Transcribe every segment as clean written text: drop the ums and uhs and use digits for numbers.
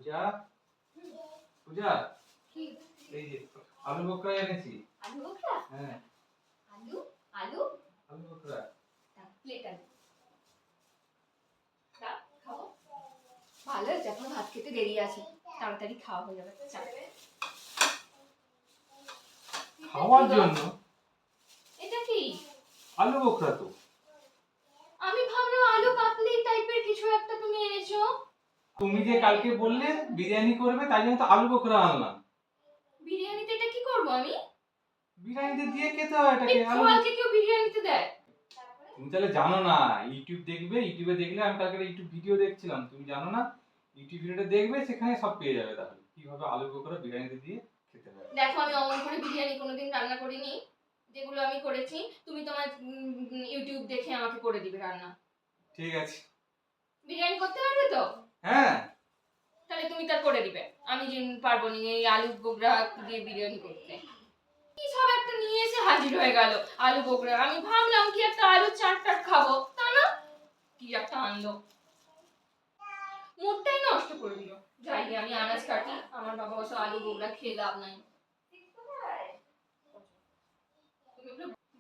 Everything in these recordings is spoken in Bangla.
পূজা পূজা কি? এই যে আলু বকরা এনেছি। আলু বকরা? হ্যাঁ আলু আলু আলু বকরা। প্লেট আলু খাবো। ভালো হয়েছে, এখন ভাত খেতে দেরি আছে, তাড়াতাড়ি খাওয়া হয়ে যাবে। খাওয়ার জন্য? এটা কি? আলু বকরা তো। আমি ভাবলাম আলু কাটলি টাইপের কিছু একটা তুমি এনেছো। তুমি যে কালকে বললে বিরিয়ানি করবে, তাই জন্য তো আলু বকরা আনলাম। বিরিয়ানিতে এটা কি করব আমি? বিরিয়ানিতে দিয়ে খেতে হয় এটাকে। এই ফলকে কেউ বিরিয়ানিতে দেয়? তুমি তাহলে জানো না, ইউটিউব দেখবে, ইউটিউবে দেখলে, আমি কালকে ইউটিউব ভিডিও দেখছিলাম, তুমি জানো না, ইউটিউব ভিডিওটা দেখবে, সেখানে সব পেয়ে যাবে তাহলে কিভাবে আলু বকরা বিরিয়ানিতে দিয়ে খেতে হয়। দেখো, আমি অমন করে বিরিয়ানি কোনোদিন রান্না করিনি। যেগুলো আমি করেছি তুমি তোমার ইউটিউব দেখে আমাকে করে দিবে রান্না। ঠিক আছে। বিরিয়ানি করতে পারবে তো? হ্যাঁ তাহলে তুমি তার করে দিবে, আমি যে পারবো না এই আলু বকরা দিয়ে বিরিয়ানি করতে। কি সব একটা নিয়ে এসে হাজির হয়ে গেল আলু বকরা। আমি ভাবলাম কি একটা আলু চাট খাবো, তা না কি একটা আনলো, মুডটাই নষ্ট করে দিল। যাই গিয়ে আমি আনাজ কাটি, আমার বাবা অবশ্য আলু বকরা খেয়ে লাভ নাই।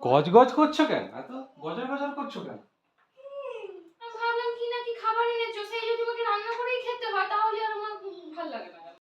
গজ গজ করছো কেন? এত গজর গজর করছো কেন?